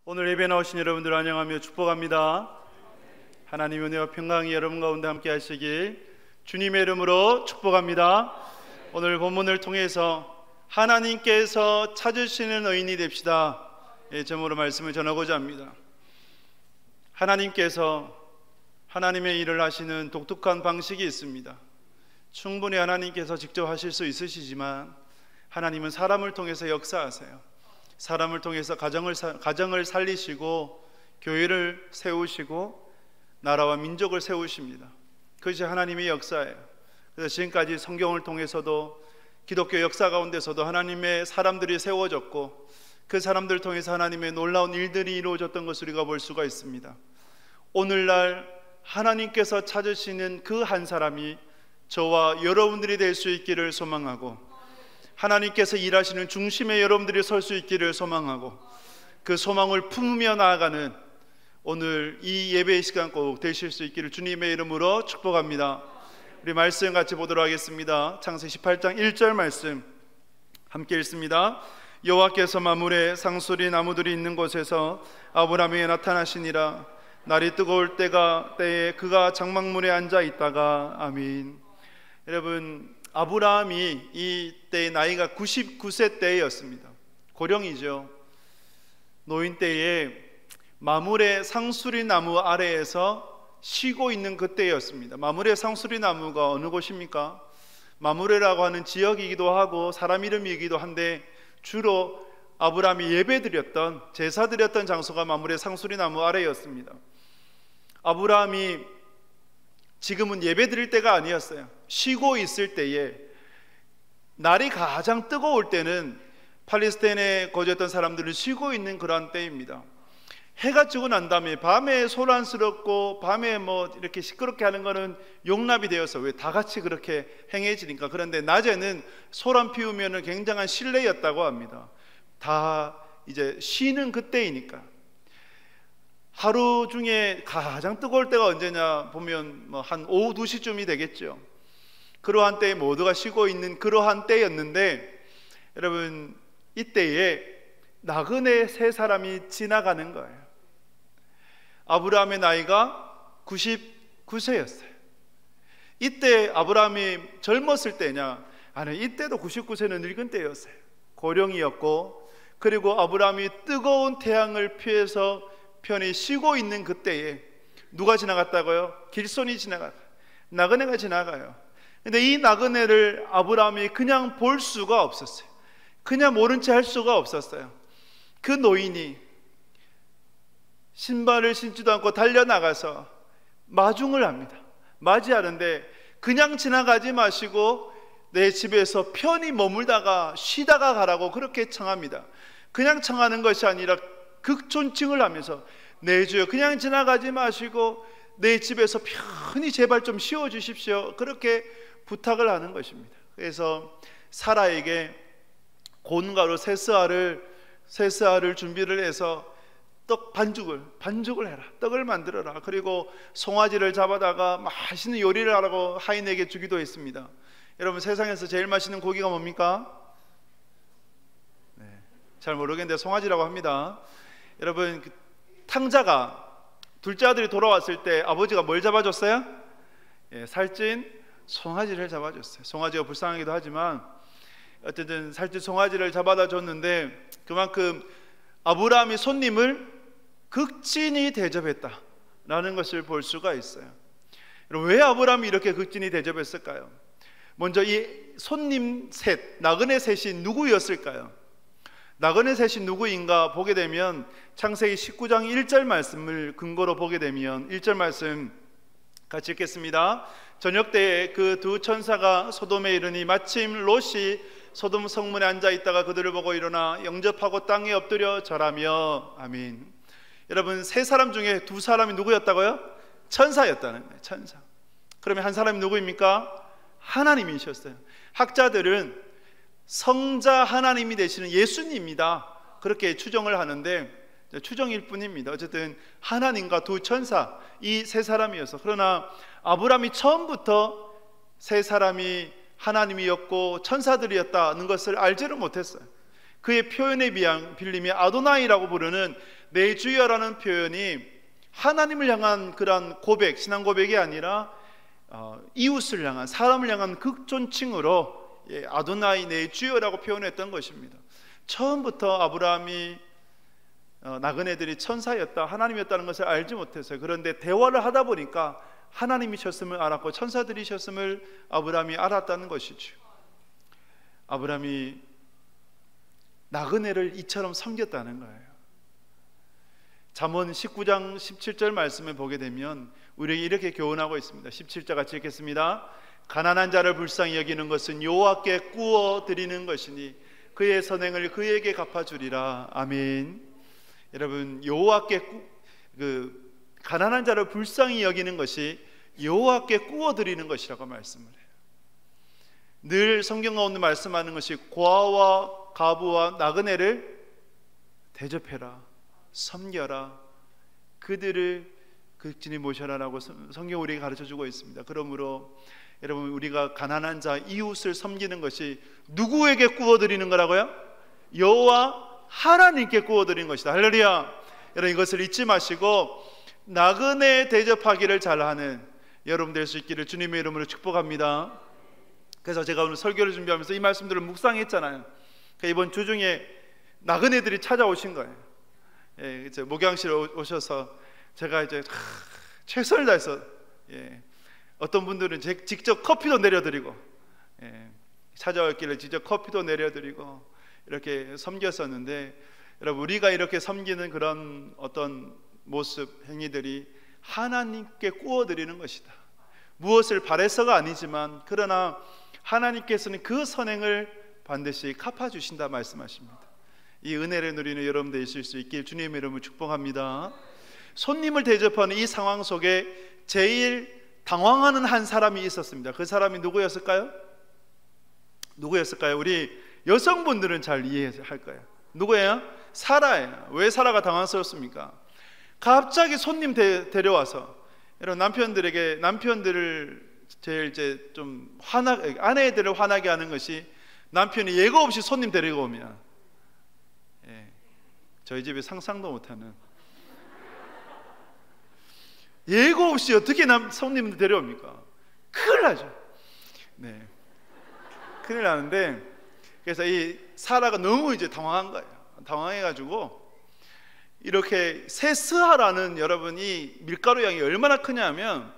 오늘 예배 나오신 여러분들 환영하며 축복합니다. 하나님의 은혜와 평강이 여러분 가운데 함께 하시길 주님의 이름으로 축복합니다. 오늘 본문을 통해서 하나님께서 찾으시는 의인이 됩시다, 제목으로 말씀을 전하고자 합니다. 하나님께서 하나님의 일을 하시는 독특한 방식이 있습니다. 충분히 하나님께서 직접 하실 수 있으시지만 하나님은 사람을 통해서 역사하세요. 사람을 통해서 가정을 살리시고 교회를 세우시고 나라와 민족을 세우십니다. 그것이 하나님의 역사예요. 그래서 지금까지 성경을 통해서도 기독교 역사 가운데서도 하나님의 사람들이 세워졌고 그 사람들을 통해서 하나님의 놀라운 일들이 이루어졌던 것을 우리가 볼 수가 있습니다. 오늘날 하나님께서 찾으시는 그 한 사람이 저와 여러분들이 될 수 있기를 소망하고, 하나님께서 일하시는 중심에 여러분들이 설 수 있기를 소망하고, 그 소망을 품으며 나아가는 오늘 이 예배의 시간 꼭 되실 수 있기를 주님의 이름으로 축복합니다. 우리 말씀 같이 보도록 하겠습니다. 창세기 18장 1절 말씀 함께 읽습니다. 여호와께서 만물의 상수리 나무들이 있는 곳에서 아브라함에게 나타나시니라. 날이 뜨거울 때에 그가 장막문에 앉아 있다가. 아멘. 여러분, 아브라함이 이때 나이가 99세 때였습니다. 고령이죠. 노인 때에 마물의 상수리 나무 아래에서 쉬고 있는 그때였습니다. 마물의 상수리 나무가 어느 곳입니까? 마물이라고 하는 지역이기도 하고 사람 이름이기도 한데 주로 아브라함이 예배드렸던, 제사드렸던 장소가 마물의 상수리 나무 아래였습니다. 아브라함이 지금은 예배드릴 때가 아니었어요. 쉬고 있을 때에, 날이 가장 뜨거울 때는 팔레스타인에 거주했던 사람들은 쉬고 있는 그러한 때입니다. 해가 지고 난 다음에 밤에 소란스럽고 밤에 이렇게 시끄럽게 하는 거는 용납이 되어서, 왜 다 같이 그렇게 행해지니까. 그런데 낮에는 소란 피우면 굉장한 실례였다고 합니다. 다 이제 쉬는 그때이니까. 하루 중에 가장 뜨거울 때가 언제냐 보면 한 오후 2시쯤이 되겠죠. 그러한 때에 모두가 쉬고 있는 그러한 때였는데, 여러분, 이때에 나그네 세 사람이 지나가는 거예요. 아브라함의 나이가 99세였어요. 이때 아브라함이 젊었을 때냐? 아니, 이때도 99세는 늙은 때였어요. 고령이었고, 그리고 아브라함이 뜨거운 태양을 피해서 편히 쉬고 있는 그때에 누가 지나갔다고요? 길손이 지나가요. 나그네가 지나가요. 근데 이 나그네를 아브라함이 그냥 볼 수가 없었어요. 그냥 모른 채 할 수가 없었어요. 그 노인이 신발을 신지도 않고 달려나가서 마중을 합니다. 맞이하는데 그냥 지나가지 마시고 내 집에서 편히 머물다가 쉬다가 가라고 그렇게 청합니다. 그냥 청하는 것이 아니라 극존칭을 하면서, 내 주여, 그냥 지나가지 마시고 내 집에서 편히 제발 좀 쉬어 주십시오, 그렇게 부탁을 하는 것입니다. 그래서 사라에게 곤가루 세스알을 준비를 해서 떡 반죽을 해라, 떡을 만들어라. 그리고 송아지를 잡아다가 맛있는 요리를 하라고 하인에게 주기도 했습니다. 여러분, 세상에서 제일 맛있는 고기가 뭡니까? 잘 모르겠는데 송아지라고 합니다. 여러분, 탕자가 둘째 아들이 돌아왔을 때 아버지가 뭘 잡아줬어요? 살찐 송아지를 잡아줬어요. 송아지가 불쌍하기도 하지만 어쨌든 살찐 송아지를 잡아다 줬는데, 그만큼 아브라함이 손님을 극진히 대접했다라는 것을 볼 수가 있어요. 왜 아브라함이 이렇게 극진히 대접했을까요? 먼저 이 손님 셋, 나그네 셋이 누구였을까요? 나그네 셋이 누구인가 보게 되면 창세기 19장 1절 말씀을 근거로 보게 되면 1절 말씀 같이 읽겠습니다. 저녁 때에 그 두 천사가 소돔에 이르니 마침 롯이 소돔 성문에 앉아 있다가 그들을 보고 일어나 영접하고 땅에 엎드려 절하며. 아멘. 여러분, 세 사람 중에 두 사람이 누구였다고요? 천사였다는 거예요. 천사. 그러면 한 사람이 누구입니까? 하나님이셨어요. 학자들은 성자 하나님이 되시는 예수님이다, 그렇게 추정을 하는데 추정일 뿐입니다. 어쨌든 하나님과 두 천사, 이 세 사람이어서. 그러나 아브라함이 처음부터 세 사람이 하나님이었고 천사들이었다는 것을 알지를 못했어요. 그의 표현에 빌림이 아도나이라고 부르는 내 주여라는 표현이 하나님을 향한 그런 고백, 신앙 고백이 아니라 이웃을 향한, 사람을 향한 극존칭으로 아도나이 내 주여라고 표현했던 것입니다. 처음부터 아브라함이 나그네들이 천사였다, 하나님이었다는 것을 알지 못했어요. 그런데 대화를 하다 보니까 하나님이셨음을 알았고 천사들이셨음을 아브라함이 알았다는 것이죠. 아브라함이 나그네를 이처럼 섬겼다는 거예요. 잠언 19장 17절 말씀을 보게 되면 우리에게 이렇게 교훈하고 있습니다. 17절 같이 읽겠습니다. 가난한 자를 불쌍히 여기는 것은 여호와께 꾸어 드리는 것이니 그의 선행을 그에게 갚아주리라. 아멘. 여러분, 여호와께 가난한 자를 불쌍히 여기는 것이 여호와께 꾸어 드리는 것이라고 말씀을 해요. 늘 성경 가운데 말씀하는 것이 고아와 가부와 나그네를 대접해라, 섬겨라, 그들을 극진히 모셔라라고 성경 우리에게 가르쳐주고 있습니다. 그러므로 여러분, 우리가 가난한 자, 이웃을 섬기는 것이 누구에게 구워드리는 거라고요? 여호와 하나님께 구워드리는 것이다. 할렐루야. 여러분, 이것을 잊지 마시고 나그네 대접하기를 잘하는 여러분 될 수 있기를 주님의 이름으로 축복합니다. 그래서 제가 오늘 설교를 준비하면서 이 말씀들을 묵상했잖아요. 그러니까 이번 주 중에 나그네들이 찾아오신 거예요. 이제 목양실에 오셔서 제가 이제 최선을 다해서, 어떤 분들은 직접 커피도 내려드리고, 찾아왔길래 직접 커피도 내려드리고 이렇게 섬겼었는데, 여러분, 우리가 이렇게 섬기는 그런 어떤 모습, 행위들이 하나님께 구워드리는 것이다. 무엇을 바래서가 아니지만 그러나 하나님께서는 그 선행을 반드시 갚아주신다 말씀하십니다. 이 은혜를 누리는 여러분 되실 수 있길 주님의 이름으로 축복합니다. 손님을 대접하는 이 상황 속에 제일 당황하는 한 사람이 있었습니다. 그 사람이 누구였을까요? 우리 여성분들은 잘 이해할 거예요. 누구예요? 사라예요. 왜 사라가 당황스럽습니까? 갑자기 손님 데려와서, 여러분, 남편들을 제일 이제 좀 아내들을 화나게 하는 것이 남편이 예고 없이 손님 데리고 오면, 저희 집에 상상도 못하는, 예고 없이 어떻게 손님들 데려옵니까? 큰일 나죠. 큰일 나는데, 그래서 이 사라가 너무 이제 당황한 거예요. 당황해가지고 이렇게 세스하라는, 여러분이 밀가루 양이 얼마나 크냐면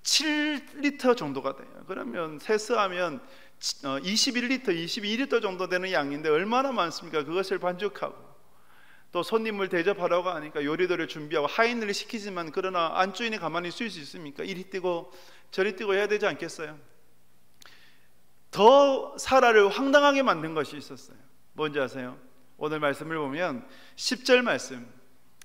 7리터 정도가 돼요. 그러면 세스하면 21리터, 22리터 정도 되는 양인데 얼마나 많습니까? 그것을 반죽하고 또 손님을 대접하라고 하니까 요리들을 준비하고 하인을 시키지만, 그러나 안주인이 가만히 있을 수 있습니까? 이리 뛰고 저리 뛰고 해야 되지 않겠어요? 더 사라를 황당하게 만든 것이 있었어요. 뭔지 아세요? 오늘 말씀을 보면 10절 말씀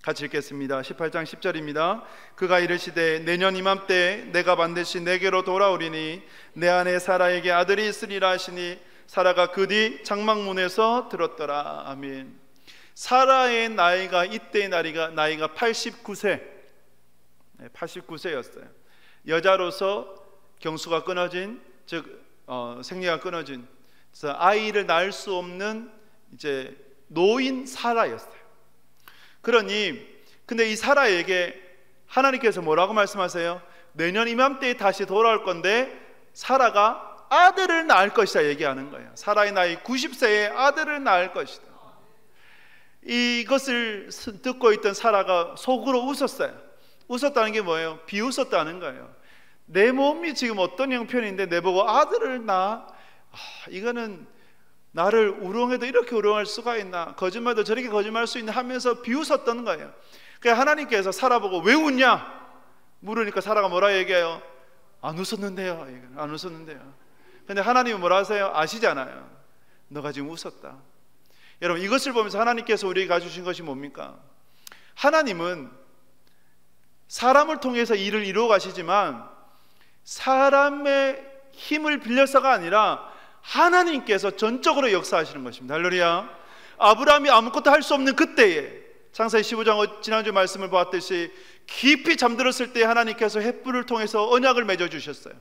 같이 읽겠습니다. 18장 10절입니다. 그가 이르시되 내년 이맘때 내가 반드시 내게로 돌아오리니 내 아내 사라에게 아들이 있으리라 하시니 사라가 그 뒤 장막문에서 들었더라. 아멘. 사라의 나이가, 이때의 나이가 89세 89세였어요. 여자로서 경수가 끊어진, 즉 생리가 끊어진, 그래서 아이를 낳을 수 없는 이제 노인 사라였어요. 그러니 근데 이 사라에게 하나님께서 뭐라고 말씀하세요? 내년 이맘때에 다시 돌아올 건데 사라가 아들을 낳을 것이다 얘기하는 거예요. 사라의 나이 90세에 아들을 낳을 것이다. 이것을 듣고 있던 사라가 속으로 웃었어요. 웃었다는 게 뭐예요? 비웃었다는 거예요. 내 몸이 지금 어떤 형편인데 내보고 아들을 낳아? 이거는 나를 우롱해도 이렇게 우롱할 수가 있나? 거짓말도 저렇게 거짓말할 수 있나? 하면서 비웃었던 거예요. 그래서 하나님께서 사라 보고 왜 웃냐? 물으니까 사라가 뭐라 얘기해요? 안 웃었는데요. 안 웃었는데요. 근데 하나님은 뭐라 하세요? 아시잖아요. 너가 지금 웃었다. 여러분, 이것을 보면서 하나님께서 우리에게 가주신 것이 뭡니까? 하나님은 사람을 통해서 일을 이루어 가시지만 사람의 힘을 빌려서가 아니라 하나님께서 전적으로 역사하시는 것입니다. 할렐루야. 아브라함이 아무것도 할 수 없는 그때에, 창세기 15장 지난주 말씀을 보았듯이 깊이 잠들었을 때 하나님께서 횃불을 통해서 언약을 맺어주셨어요.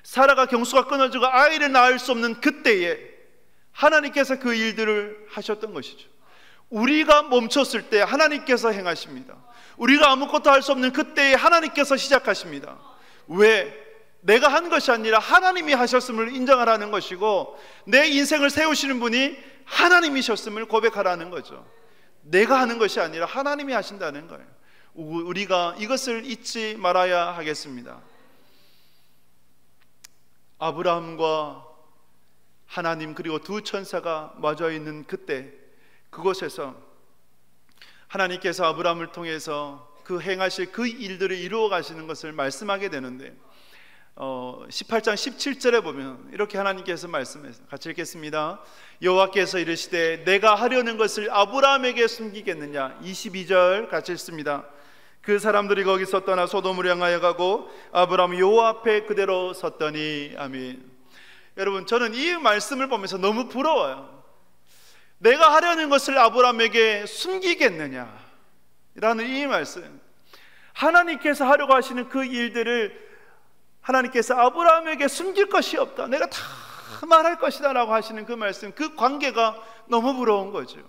사라가 경수가 끊어지고 아이를 낳을 수 없는 그때에 하나님께서 그 일들을 하셨던 것이죠. 우리가 멈췄을 때 하나님께서 행하십니다. 우리가 아무것도 할 수 없는 그때에 하나님께서 시작하십니다. 왜? 내가 한 것이 아니라 하나님이 하셨음을 인정하라는 것이고, 내 인생을 세우시는 분이 하나님이셨음을 고백하라는 거죠. 내가 하는 것이 아니라 하나님이 하신다는 거예요. 우리가 이것을 잊지 말아야 하겠습니다. 아브라함과 하나님 그리고 두 천사가 마주해 있는 그때, 그곳에서 하나님께서 아브라함을 통해서 그 행하실 그 일들을 이루어 가시는 것을 말씀하게 되는데, 18장 17절에 보면 이렇게 하나님께서 말씀해서 같이 읽겠습니다. 여호와께서 이르시되 내가 하려는 것을 아브라함에게 숨기겠느냐. 22절 같이 읽습니다. 그 사람들이 거기서 떠나 소돔으로 향하여 가고 아브라함 여호와 앞에 그대로 섰더니. 아멘. 여러분, 저는 이 말씀을 보면서 너무 부러워요. 내가 하려는 것을 아브라함에게 숨기겠느냐 라는 이 말씀, 하나님께서 하려고 하시는 그 일들을 하나님께서 아브라함에게 숨길 것이 없다, 내가 다 말할 것이다 라고 하시는 그 말씀, 그 관계가 너무 부러운 거죠.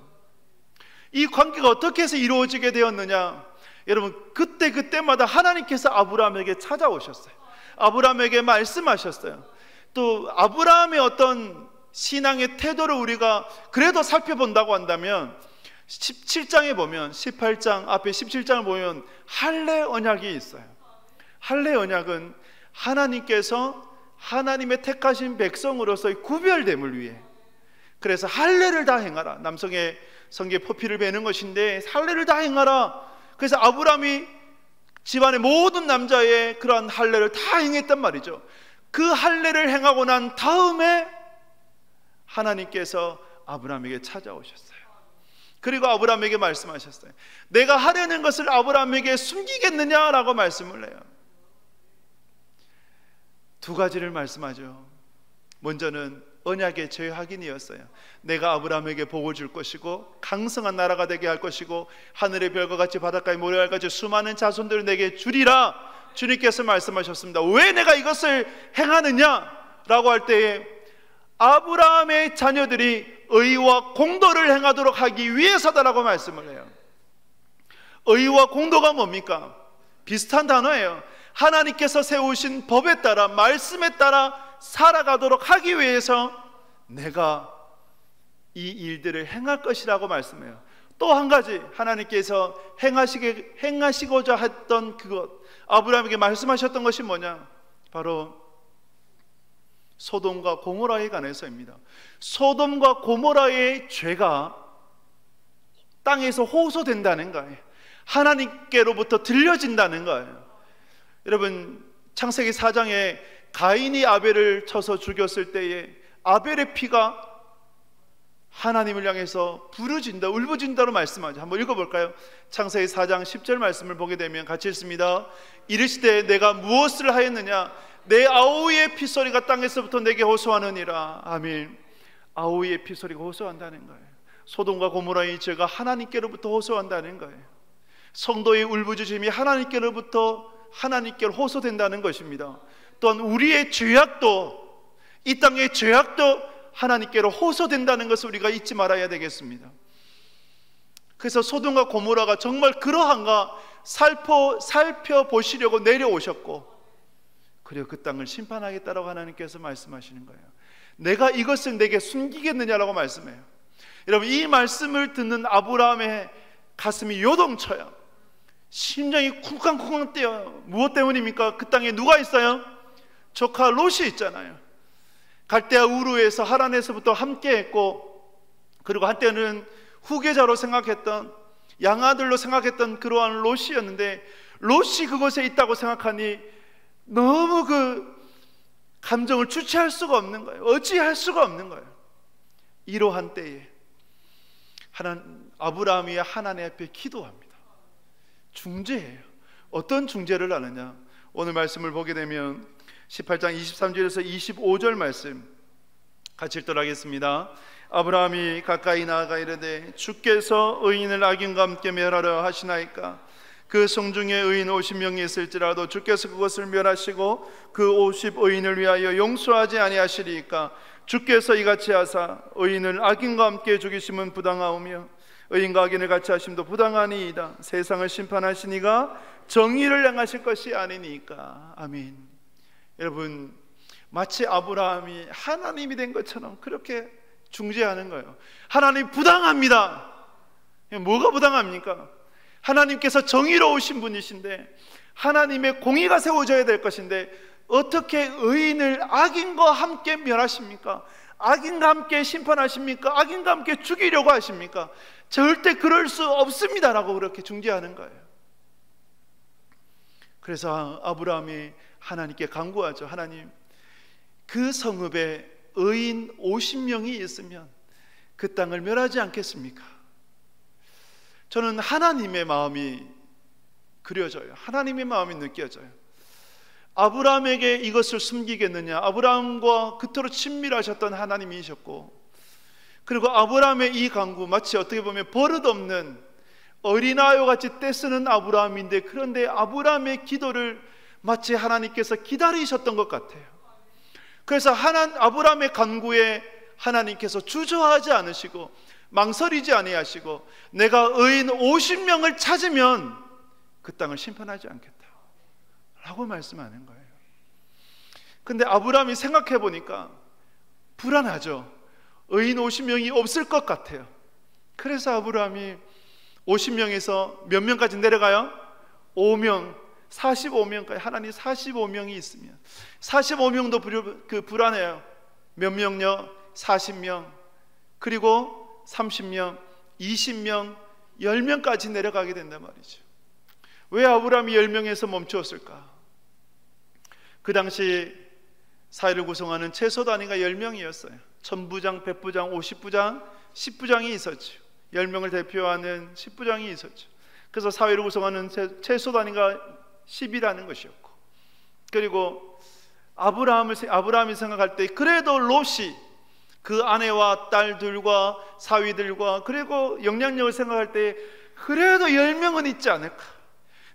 이 관계가 어떻게 해서 이루어지게 되었느냐. 여러분, 그때마다 하나님께서 아브라함에게 찾아오셨어요. 아브라함에게 말씀하셨어요. 또 아브라함의 어떤 신앙의 태도를 우리가 그래도 살펴본다고 한다면 17장에 보면, 18장 앞에 17장을 보면 할례 언약이 있어요. 할례 언약은 하나님께서 하나님의 택하신 백성으로서의 구별됨을 위해, 그래서 할례를 다 행하라, 남성의 성기에 포피를 베는 것인데 할례를 다 행하라. 그래서 아브라함이 집안의 모든 남자의 그러한 할례를 다 행했단 말이죠. 그 할례를 행하고 난 다음에 하나님께서 아브라함에게 찾아오셨어요. 그리고 아브라함에게 말씀하셨어요. 내가 하려는 것을 아브라함에게 숨기겠느냐라고 말씀을 해요. 두 가지를 말씀하죠. 먼저는 언약의 재확인이었어요. 내가 아브라함에게 복을 줄 것이고 강성한 나라가 되게 할 것이고 하늘의 별과 같이 바닷가의 모래알 같이 수많은 자손들을 내게 주리라. 주님께서 말씀하셨습니다. 왜 내가 이것을 행하느냐라고 할 때에 아브라함의 자녀들이 의와 공도를 행하도록 하기 위해서다라고 말씀을 해요. 의와 공도가 뭡니까? 비슷한 단어예요. 하나님께서 세우신 법에 따라, 말씀에 따라 살아가도록 하기 위해서 내가 이 일들을 행할 것이라고 말씀해요. 또 한 가지 하나님께서 행하시고자 했던 그것, 아브라함에게 말씀하셨던 것이 뭐냐? 바로 소돔과 고모라에 관해서입니다. 소돔과 고모라의 죄가 땅에서 호소된다는 거예요. 하나님께로부터 들려진다는 거예요. 여러분, 창세기 4장에 가인이 아벨을 쳐서 죽였을 때에 아벨의 피가 하나님을 향해서 부르진다, 울부짖는다로 말씀하죠. 한번 읽어볼까요? 창세기 4장 10절 말씀을 보게 되면 같이 읽습니다. 이르시되 내가 무엇을 하였느냐? 내 아우의 피소리가 땅에서부터 내게 호소하느니라. 아멘. 아우의 피소리가 호소한다는 거예요. 소돔과 고모라의 죄가 하나님께로부터 호소한다는 거예요. 성도의 울부짖음이 하나님께로부터 하나님께로 호소된다는 것입니다. 또한 우리의 죄악도, 이 땅의 죄악도 하나님께로 호소된다는 것을 우리가 잊지 말아야 되겠습니다. 그래서 소돔과 고모라가 정말 그러한가 살펴보시려고 내려오셨고, 그리고 그 땅을 심판하겠다라고 하나님께서 말씀하시는 거예요. 내가 이것을 내게 숨기겠느냐라고 말씀해요. 여러분, 이 말씀을 듣는 아브라함의 가슴이 요동쳐요. 심장이 쿵쾅쿵쾅 뛰어요. 무엇 때문입니까? 그 땅에 누가 있어요? 조카 롯이 있잖아요. 갈대아 우르에서 하란에서부터 함께했고, 그리고 한때는 후계자로 생각했던, 양아들로 생각했던 그러한 롯이었는데, 롯이 그곳에 있다고 생각하니 너무 그 감정을 주체할 수가 없는 거예요. 어찌할 수가 없는 거예요. 이러한 때에 아브라함이 하나님 앞에 기도합니다. 중재해요. 어떤 중재를 하느냐? 오늘 말씀을 보게 되면 18장 23절에서 25절 말씀 같이 읽도록 하겠습니다. 아브라함이 가까이 나아가 이르되 주께서 의인을 악인과 함께 멸하려 하시나이까? 그 성중에 의인 50명이 있을지라도 주께서 그것을 멸하시고 그 50 의인을 위하여 용서하지 아니하시리이까? 주께서 이같이 하사 의인을 악인과 함께 죽이심은 부당하오며 의인과 악인을 같이 하심도 부당하니이다. 세상을 심판하시니가 정의를 행하실 것이 아니니까. 아멘. 여러분, 마치 아브라함이 하나님이 된 것처럼 그렇게 중재하는 거예요. 하나님 부당합니다. 뭐가 부당합니까? 하나님께서 정의로우신 분이신데 하나님의 공의가 세워져야 될 것인데 어떻게 의인을 악인과 함께 멸하십니까? 악인과 함께 심판하십니까? 악인과 함께 죽이려고 하십니까? 절대 그럴 수 없습니다라고 그렇게 중재하는 거예요. 그래서 아브라함이 하나님께 간구하죠. 하나님, 그 성읍에 의인 50명이 있으면 그 땅을 멸하지 않겠습니까? 저는 하나님의 마음이 그려져요. 하나님의 마음이 느껴져요. 아브라함에게 이것을 숨기겠느냐? 아브라함과 그토록 친밀하셨던 하나님이셨고, 그리고 아브라함의 이 간구, 마치 어떻게 보면 버릇없는 어린아이와 같이 떼쓰는 아브라함인데, 그런데 아브라함의 기도를 마치 하나님께서 기다리셨던 것 같아요. 그래서 아브라함의 간구에 하나님께서 주저하지 않으시고 망설이지 아니하시고 내가 의인 50명을 찾으면 그 땅을 심판하지 않겠다 라고 말씀하는 거예요. 근데 아브라함이 생각해 보니까 불안하죠. 의인 50명이 없을 것 같아요. 그래서 아브라함이 50명에서 몇 명까지 내려가요? 5명, 45명까지. 하나님 45명이 있으면 45명도 불안해요. 몇 명요? 40명, 그리고 30명, 20명, 10명까지 내려가게 된단 말이죠. 왜 아브라함이 10명에서 멈추었을까? 그 당시 사회를 구성하는 최소 단위가 10명이었어요. 1000부장, 100부장, 50부장, 10부장이 있었죠. 10명을 대표하는 10부장이 있었죠. 그래서 사회를 구성하는 최소 단위가 10이라는 것이었고, 그리고 아브라함이 생각할 때 그래도 롯이 그 아내와 딸들과 사위들과 그리고 영향력을 생각할 때 그래도 10명은 있지 않을까.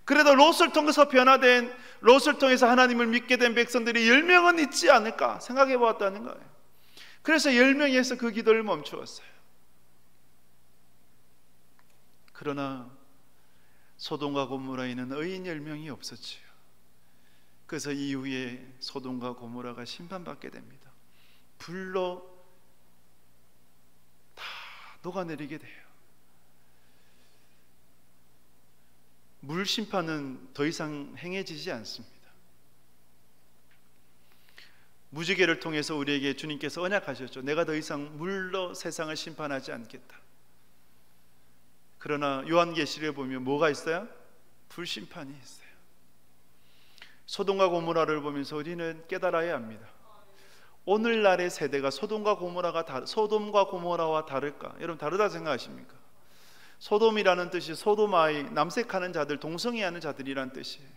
그래도 롯을 통해서 변화된, 롯을 통해서 하나님을 믿게 된 백성들이 10명은 있지 않을까 생각해 보았다는 거예요. 그래서 10명에서 그 기도를 멈추었어요. 그러나 소돔과 고모라에는 의인 10명이 없었지요. 그래서 이후에 소돔과 고모라가 심판받게 됩니다. 불로 다 녹아내리게 돼요. 물 심판은 더 이상 행해지지 않습니다. 무지개를 통해서 우리에게 주님께서 언약하셨죠. 내가 더 이상 물로 세상을 심판하지 않겠다. 그러나 요한계시를 보면 뭐가 있어요? 불심판이 있어요. 소돔과 고모라를 보면서 우리는 깨달아야 합니다. 오늘날의 세대가 소돔과 고모라와 다를까? 여러분 다르다 생각하십니까? 소돔이라는 뜻이 소도마이, 남색하는 자들, 동성애하는 자들이란 뜻이에요.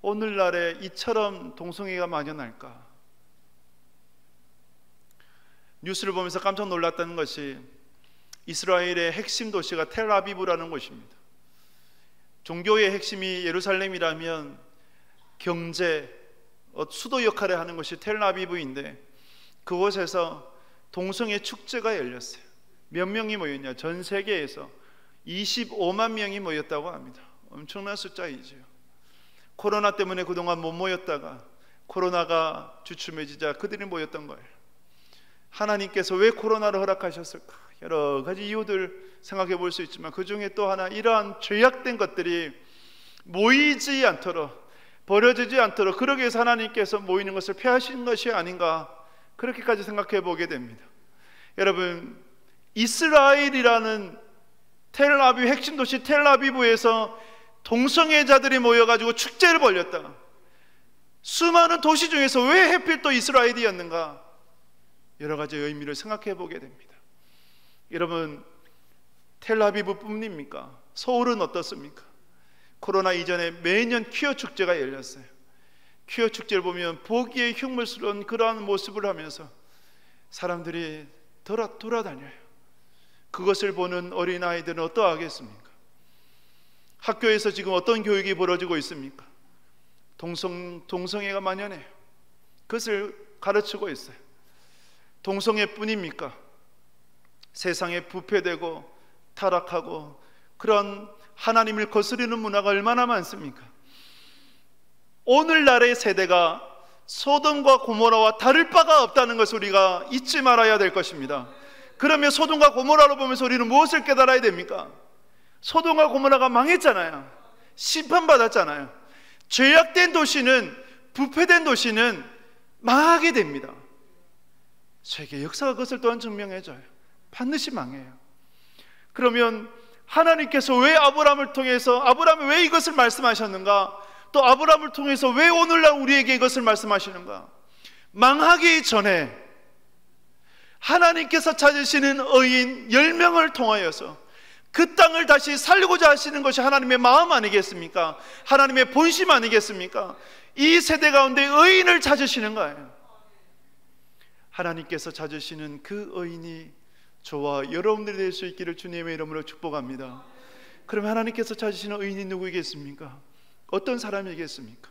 오늘날에 이처럼 동성애가 만연할까? 뉴스를 보면서 깜짝 놀랐다는 것이 이스라엘의 핵심 도시가 텔아비브라는 곳입니다. 종교의 핵심이 예루살렘이라면 경제, 수도 역할을 하는 것이 텔아비브인데 그곳에서 동성애 축제가 열렸어요. 몇 명이 모였냐? 전 세계에서 25만 명이 모였다고 합니다. 엄청난 숫자이죠. 코로나 때문에 그동안 못 모였다가 코로나가 주춤해지자 그들이 모였던 거예요. 하나님께서 왜 코로나를 허락하셨을까? 여러 가지 이유들 생각해 볼 수 있지만 그 중에 또 하나, 이러한 죄악된 것들이 모이지 않도록, 버려지지 않도록 그러기 위해서 하나님께서 모이는 것을 폐하신 것이 아닌가, 그렇게까지 생각해 보게 됩니다. 여러분, 이스라엘이라는 텔아비브, 핵심 도시 텔아비브에서 동성애자들이 모여가지고 축제를 벌였다. 수많은 도시 중에서 왜 하필 또 이스라엘이었는가? 여러 가지 의미를 생각해 보게 됩니다. 여러분, 텔아비브 뿐입니까? 서울은 어떻습니까? 코로나 이전에 매년 퀴어 축제가 열렸어요. 퀴어 축제를 보면 보기에 흉물스러운 그러한 모습을 하면서 사람들이 돌아다녀요. 그것을 보는 어린아이들은 어떠하겠습니까? 학교에서 지금 어떤 교육이 벌어지고 있습니까? 동성애가 만연해요. 그것을 가르치고 있어요. 동성애뿐입니까? 세상에 부패되고 타락하고 그런 하나님을 거스르는 문화가 얼마나 많습니까? 오늘날의 세대가 소돔과 고모라와 다를 바가 없다는 것을 우리가 잊지 말아야 될 것입니다. 그러면 소돔과 고모라로 보면서 우리는 무엇을 깨달아야 됩니까? 소돔과 고모라가 망했잖아요. 심판받았잖아요. 죄악된 도시는, 부패된 도시는 망하게 됩니다. 세계 역사가 그것을 또한 증명해줘요. 반드시 망해요. 그러면 하나님께서 왜 아브라함을 통해서, 아브라함이 왜 이것을 말씀하셨는가? 또 아브라함을 통해서 왜 오늘날 우리에게 이것을 말씀하시는가? 망하기 전에 하나님께서 찾으시는 의인 10명을 통하여서 그 땅을 다시 살리고자 하시는 것이 하나님의 마음 아니겠습니까? 하나님의 본심 아니겠습니까? 이 세대 가운데 의인을 찾으시는 거예요. 하나님께서 찾으시는 그 의인이 저와 여러분들이 될 수 있기를 주님의 이름으로 축복합니다. 그럼 하나님께서 찾으시는 의인이 누구이겠습니까? 어떤 사람이겠습니까?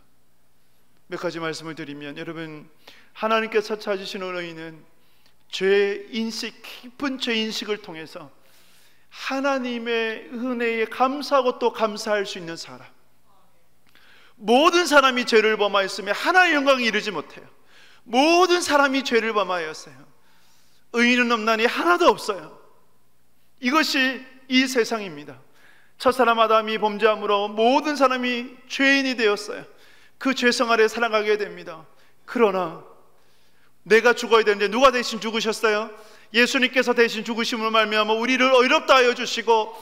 몇 가지 말씀을 드리면, 여러분, 하나님께서 찾으시는 의인은 죄인식, 깊은 죄인식을 통해서 하나님의 은혜에 감사하고 또 감사할 수 있는 사람. 모든 사람이 죄를 범하였으며 하나님의 영광에 이르지 못해요. 모든 사람이 죄를 범하였어요. 의인은 없나니 하나도 없어요. 이것이 이 세상입니다. 첫사람 아담이 범죄함으로 모든 사람이 죄인이 되었어요. 그 죄성 아래 살아가게 됩니다. 그러나 내가 죽어야 되는데 누가 대신 죽으셨어요? 예수님께서 대신 죽으심으로 말미암아 우리를 의롭다 하여 주시고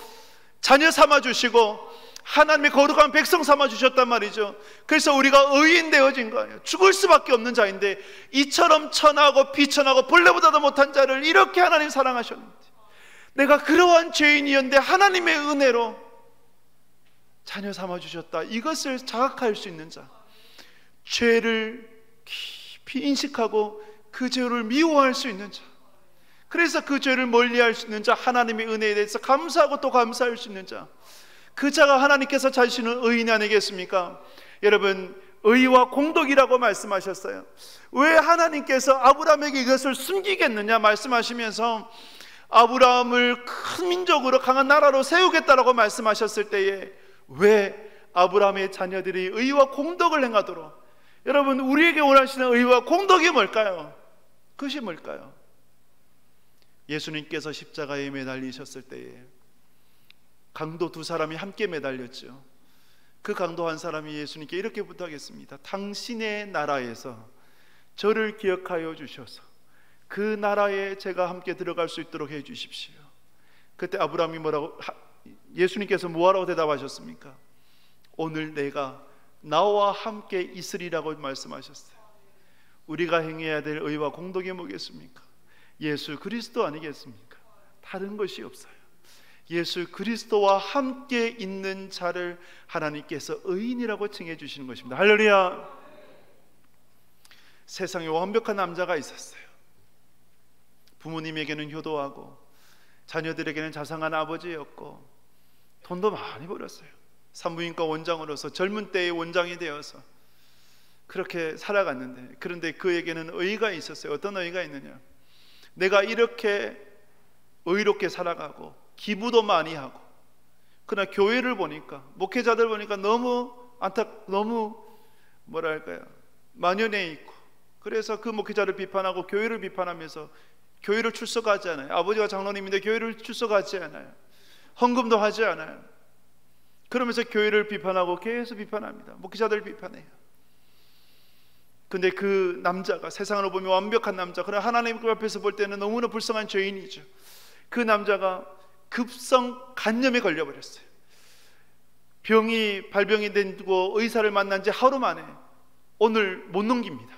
자녀 삼아 주시고 하나님의 거룩한 백성 삼아 주셨단 말이죠. 그래서 우리가 의인 되어진 거예요. 죽을 수밖에 없는 자인데 이처럼 천하고 비천하고 벌레보다도 못한 자를 이렇게 하나님 사랑하셨는데, 내가 그러한 죄인이었는데 하나님의 은혜로 자녀 삼아 주셨다. 이것을 자각할 수 있는 자, 죄를 깊이 인식하고 그 죄를 미워할 수 있는 자, 그래서 그 죄를 멀리할 수 있는 자, 하나님의 은혜에 대해서 감사하고 또 감사할 수 있는 자, 그 자가 하나님께서 찾으시는 의인이 아니겠습니까? 여러분, 의와 공덕이라고 말씀하셨어요. 왜 하나님께서 아브라함에게 이것을 숨기겠느냐 말씀하시면서 아브라함을 큰 민족으로 강한 나라로 세우겠다라고 말씀하셨을 때에 왜 아브라함의 자녀들이 의와 공덕을 행하도록, 여러분, 우리에게 원하시는 의와 공덕이 뭘까요? 그것이 뭘까요? 예수님께서 십자가에 매달리셨을 때에 강도 두 사람이 함께 매달렸죠. 그 강도 한 사람이 예수님께 이렇게 부탁했습니다. 당신의 나라에서 저를 기억하여 주셔서 그 나라에 제가 함께 들어갈 수 있도록 해 주십시오. 그때 아브라함이 예수님께서 뭐라고 대답하셨습니까? 오늘 내가 나와 함께 있으리라고 말씀하셨어요. 우리가 행해야 될 의와 공덕이 뭐겠습니까? 예수 그리스도 아니겠습니까? 다른 것이 없어요. 예수 그리스도와 함께 있는 자를 하나님께서 의인이라고 칭해 주시는 것입니다. 할렐루야. 세상에 완벽한 남자가 있었어요. 부모님에게는 효도하고 자녀들에게는 자상한 아버지였고 돈도 많이 벌었어요. 산부인과 원장으로서 젊은 때의 원장이 되어서 그렇게 살아갔는데, 그런데 그에게는 의의가 있었어요. 어떤 의의가 있느냐? 내가 이렇게 의롭게 살아가고 기부도 많이 하고, 그러나 교회를 보니까, 목회자들 보니까 너무 뭐랄까요, 만연해 있고, 그래서 그 목회자를 비판하고 교회를 비판하면서 교회를 출석하지 않아요. 아버지가 장로님인데 교회를 출석하지 않아요. 헌금도 하지 않아요. 그러면서 교회를 비판하고 계속 비판합니다. 목회자들 비판해요. 근데 그 남자가, 세상으로 보면 완벽한 남자, 그러나 하나님 앞에서 볼 때는 너무나 불쌍한 죄인이죠. 그 남자가 급성 간염에 걸려버렸어요. 발병이 되고 의사를 만난 지 하루 만에 오늘 못 넘깁니다.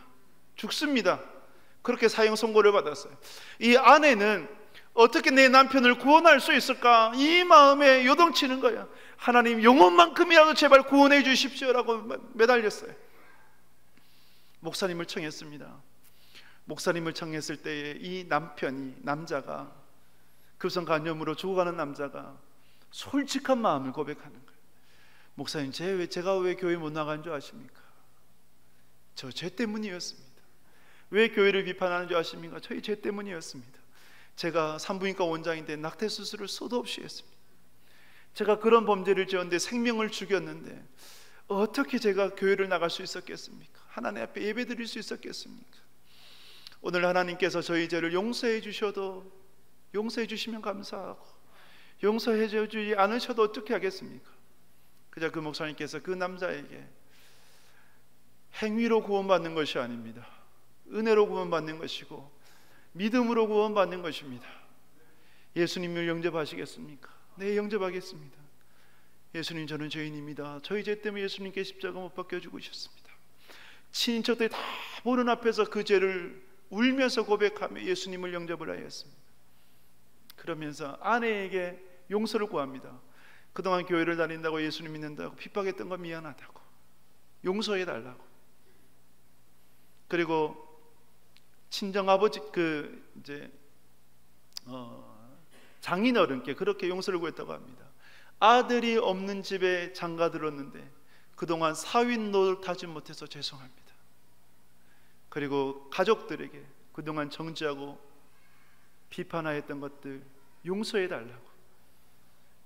죽습니다. 그렇게 사형 선고를 받았어요. 이 아내는 어떻게 내 남편을 구원할 수 있을까, 이 마음에 요동치는 거예요. 하나님, 영혼만큼이라도 제발 구원해 주십시오라고 매달렸어요. 목사님을 청했습니다. 목사님을 청했을 때에 이 남자가, 급성 간염으로 죽어가는 남자가 솔직한 마음을 고백하는 거예요. 목사님, 제가 왜 교회 못 나간 줄 아십니까? 저 죄 때문이었습니다. 왜 교회를 비판하는 줄 아십니까? 저희 죄 때문이었습니다. 제가 산부인과 원장인데 낙태 수술을 수도 없이 했습니다. 제가 그런 범죄를 지었는데, 생명을 죽였는데 어떻게 제가 교회를 나갈 수 있었겠습니까? 하나님 앞에 예배 드릴 수 있었겠습니까? 오늘 하나님께서 저희 죄를 용서해 주셔도, 용서해 주시면 감사하고, 용서해 주지 않으셔도 어떻게 하겠습니까? 그저 그 목사님께서 그 남자에게 행위로 구원받는 것이 아닙니다. 은혜로 구원받는 것이고 믿음으로 구원받는 것입니다. 예수님을 영접하시겠습니까? 네, 영접하겠습니다. 예수님, 저는 죄인입니다. 저희 죄 때문에 예수님께 십자가 못 박혀 죽으셨습니다. 친인척들이 다 보는 앞에서 그 죄를 울면서 고백하며 예수님을 영접을 하였습니다. 그러면서 아내에게 용서를 구합니다. 그동안 교회를 다닌다고, 예수님 믿는다고 핍박했던 거 미안하다고, 용서해 달라고. 그리고 친정아버지 장인어른께 그렇게 용서를 구했다고 합니다. 아들이 없는 집에 장가 들었는데 그동안 사윈 노릇하지 못해서 죄송합니다. 그리고 가족들에게 그동안 정죄하고 비판하였던 것들 용서해 달라고.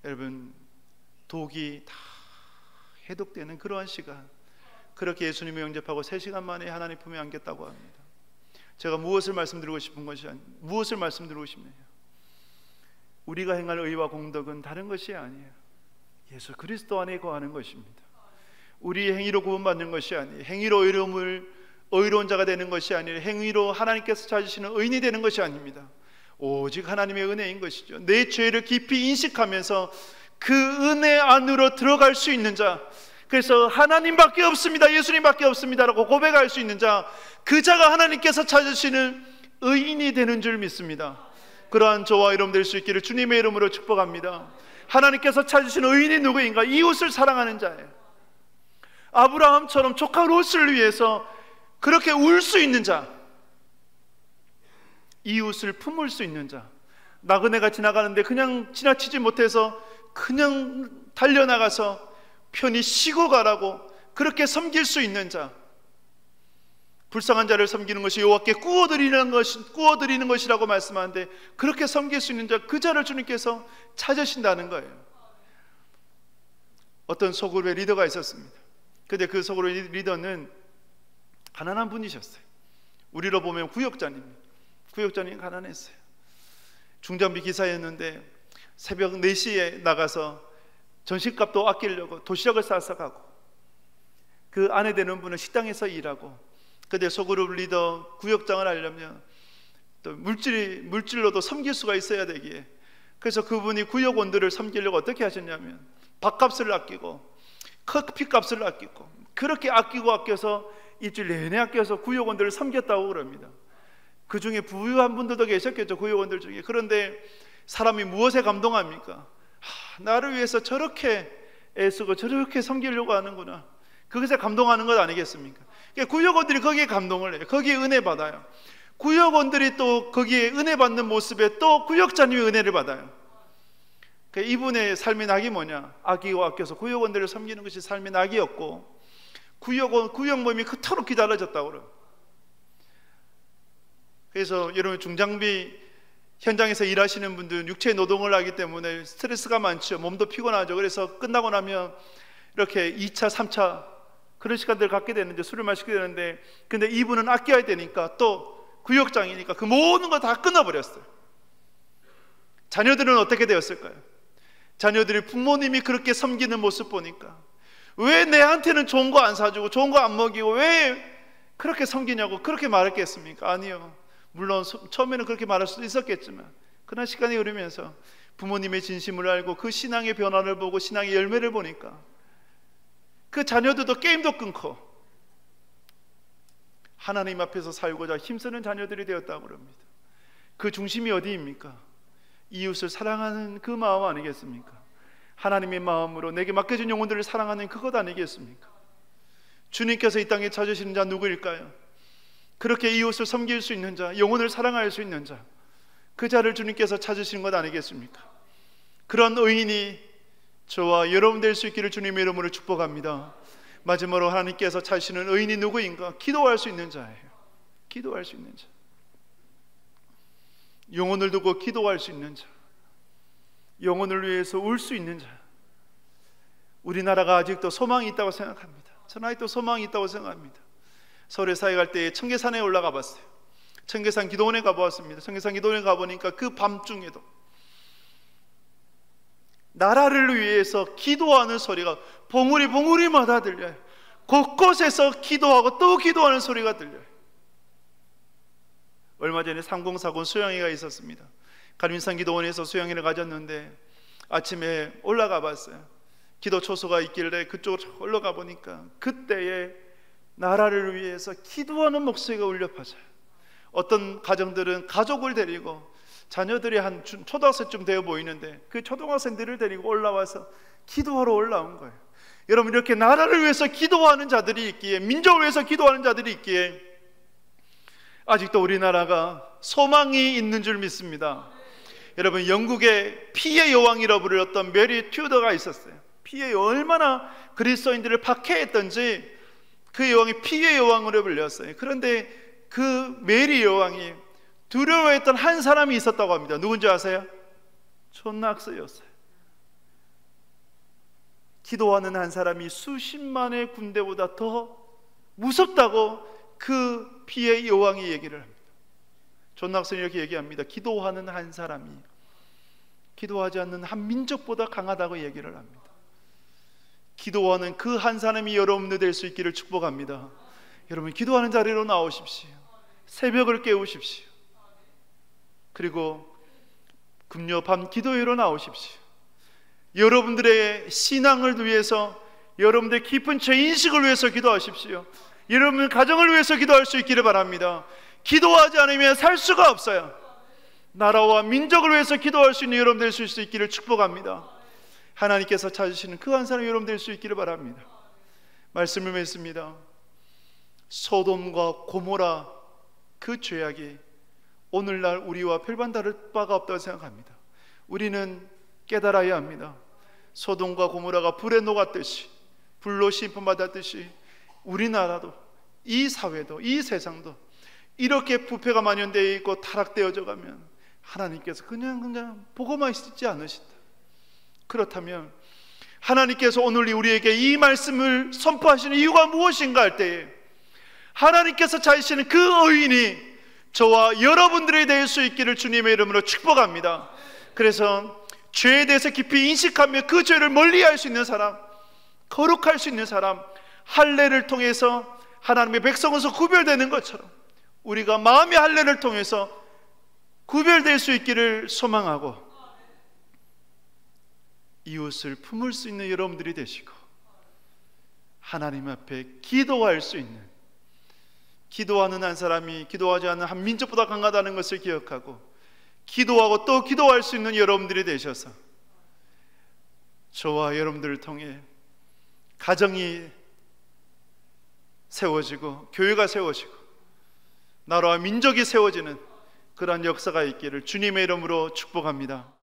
여러분, 독이 다 해독되는 그러한 시간, 그렇게 예수님을 영접하고 3시간 만에 하나님 품에 안겼다고 합니다. 제가 무엇을 말씀드리고 싶네요. 우리가 행할 의와 공덕은 다른 것이 아니에요. 예수 그리스도 안에 거하는 것입니다. 우리의 행위로 구원받는 것이 아니에요. 행위로 의로운 자가 되는 것이 아니에요. 행위로 하나님께서 찾으시는 의인이 되는 것이 아닙니다. 오직 하나님의 은혜인 것이죠. 내 죄를 깊이 인식하면서 그 은혜 안으로 들어갈 수 있는 자, 그래서 하나님밖에 없습니다, 예수님밖에 없습니다라고 고백할 수 있는 자, 그 자가 하나님께서 찾으시는 의인이 되는 줄 믿습니다. 그러한 저와 여러분 될 수 있기를 주님의 이름으로 축복합니다. 하나님께서 찾으시는 의인이 누구인가? 이웃을 사랑하는 자예요. 아브라함처럼 조카 롯을 위해서 그렇게 울 수 있는 자, 이웃을 품을 수 있는 자, 나그네가 지나가는데 그냥 지나치지 못해서 그냥 달려나가서 편히 쉬고 가라고 그렇게 섬길 수 있는 자, 불쌍한 자를 섬기는 것이 여호와께 구워드리는 것이라고 말씀하는데 그렇게 섬길 수 있는 자, 그 자를 주님께서 찾으신다는 거예요. 어떤 소그룹의 리더가 있었습니다. 근데 그 소그룹의 리더는 가난한 분이셨어요. 우리로 보면 구역장님이 가난했어요. 중장비 기사였는데 새벽 4시에 나가서 전식값도 아끼려고 도시락을 싸서 가고, 그 아내 되는 분은 식당에서 일하고, 근데 소그룹 리더 구역장을 하려면 또 물질로도 섬길 수가 있어야 되기에, 그래서 그분이 구역원들을 섬기려고 어떻게 하셨냐면 밥값을 아끼고 커피값을 아끼고, 그렇게 아껴서 일주일 내내 아껴서 구역원들을 섬겼다고 그럽니다. 그 중에 부유한 분들도 계셨겠죠, 구역원들 중에. 그런데 사람이 무엇에 감동합니까? 나를 위해서 저렇게 애쓰고 저렇게 섬기려고 하는구나, 그것에 감동하는 것 아니겠습니까? 구역원들이 거기에 감동을 해요. 거기에 은혜 받아요. 구역원들이 또 거기에 은혜 받는 모습에 또 구역자님이 은혜를 받아요. 이분의 삶의 낙이 뭐냐? 아끼고 아껴서 구역원들을 섬기는 것이 삶의 낙이었고, 구역 모임이 그토록 기다려졌다고 그래요. 그래서 여러분, 중장비 현장에서 일하시는 분들은 육체 노동을 하기 때문에 스트레스가 많죠. 몸도 피곤하죠. 그래서 끝나고 나면 이렇게 2차, 3차 그런 시간들을 갖게 되는데, 술을 마시게 되는데, 근데 이분은 아껴야 되니까, 또 구역장이니까 그 모든 거 다 끊어버렸어요. 자녀들은 어떻게 되었을까요? 자녀들이 부모님이 그렇게 섬기는 모습 보니까, 왜 내한테는 좋은 거 안 사주고 좋은 거 안 먹이고 왜 그렇게 섬기냐고 그렇게 말했겠습니까? 아니요. 물론 처음에는 그렇게 말할 수도 있었겠지만, 그러나 시간이 흐르면서 부모님의 진심을 알고 그 신앙의 변화를 보고 신앙의 열매를 보니까 그 자녀들도 게임도 끊고 하나님 앞에서 살고자 힘쓰는 자녀들이 되었다고 합니다. 그 중심이 어디입니까? 이웃을 사랑하는 그 마음 아니겠습니까? 하나님의 마음으로 내게 맡겨진 영혼들을 사랑하는 그것 아니겠습니까? 주님께서 이 땅에 찾으시는 자 누구일까요? 그렇게 이웃을 섬길 수 있는 자, 영혼을 사랑할 수 있는 자, 그 자를 주님께서 찾으시는 것 아니겠습니까? 그런 의인이 저와 여러분 될 수 있기를 주님의 이름으로 축복합니다. 마지막으로 하나님께서 찾으시는 의인이 누구인가? 기도할 수 있는 자예요. 기도할 수 있는 자, 영혼을 두고 기도할 수 있는 자, 영혼을 위해서 울 수 있는 자. 우리나라가 아직도 소망이 있다고 생각합니다. 저는 아직도 소망이 있다고 생각합니다. 서울에 사회 갈 때 청계산에 올라가 봤어요. 청계산 기도원에 가보았습니다. 청계산 기도원에 가보니까 그 밤중에도 나라를 위해서 기도하는 소리가 봉우리마다 들려요. 곳곳에서 기도하고 또 기도하는 소리가 들려요. 얼마 전에 3040 수양회가 있었습니다. 가림산 기도원에서 수양회를 가졌는데 아침에 올라가 봤어요. 기도 초소가 있길래 그쪽으로 올라가 보니까 그때에 나라를 위해서 기도하는 목소리가 울려 퍼져요. 어떤 가정들은 가족을 데리고, 자녀들이 한 초등학생쯤 되어 보이는데 그 초등학생들을 데리고 올라와서 기도하러 올라온 거예요. 여러분, 이렇게 나라를 위해서 기도하는 자들이 있기에, 민족을 위해서 기도하는 자들이 있기에 아직도 우리나라가 소망이 있는 줄 믿습니다. 여러분, 영국의 피의 여왕이라고 불렸던 메리 튜더가 있었어요. 피의 여왕, 얼마나 그리스도인들을 박해했던지 그 여왕이 피의 여왕으로 불렸어요. 그런데 그 메리 여왕이 두려워했던 한 사람이 있었다고 합니다. 누군지 아세요? 존 낙스였어요. 기도하는 한 사람이 수십만의 군대보다 더 무섭다고 그 피의 여왕이 얘기를 합니다. 존 낙스는 이렇게 얘기합니다. 기도하는 한 사람이 기도하지 않는 한 민족보다 강하다고 얘기를 합니다. 기도하는 그 한 사람이 여러분들 될 수 있기를 축복합니다. 여러분, 기도하는 자리로 나오십시오. 새벽을 깨우십시오. 그리고 금요 밤 기도회로 나오십시오. 여러분들의 신앙을 위해서, 여러분들의 깊은 죄인식을 위해서 기도하십시오. 여러분 가정을 위해서 기도할 수 있기를 바랍니다. 기도하지 않으면 살 수가 없어요. 나라와 민족을 위해서 기도할 수 있는 여러분 될 수 있기를 축복합니다. 하나님께서 찾으시는 그 한 사람 여러분 될 수 있기를 바랍니다. 말씀을 맺습니다. 소돔과 고모라 그 죄악이 오늘날 우리와 별반 다를 바가 없다고 생각합니다. 우리는 깨달아야 합니다. 소돔과 고모라가 불에 녹았듯이, 불로 심판받았듯이 우리나라도, 이 사회도, 이 세상도 이렇게 부패가 만연되어 있고 타락되어져 가면 하나님께서 그냥 보고만 있지 않으신다. 그렇다면 하나님께서 오늘 우리에게 이 말씀을 선포하시는 이유가 무엇인가 할 때에 하나님께서 찾으시는 그 의인이 저와 여러분들이 될 수 있기를 주님의 이름으로 축복합니다. 그래서 죄에 대해서 깊이 인식하며 그 죄를 멀리할 수 있는 사람, 거룩할 수 있는 사람, 할례를 통해서 하나님의 백성으로서 구별되는 것처럼 우리가 마음의 할례를 통해서 구별될 수 있기를 소망하고 이웃을 품을 수 있는 여러분들이 되시고 하나님 앞에 기도할 수 있는, 기도하는 한 사람이 기도하지 않는 한 민족보다 강하다는 것을 기억하고 기도하고 또 기도할 수 있는 여러분들이 되셔서 저와 여러분들을 통해 가정이 세워지고 교회가 세워지고 나라와 민족이 세워지는 그러한 역사가 있기를 주님의 이름으로 축복합니다.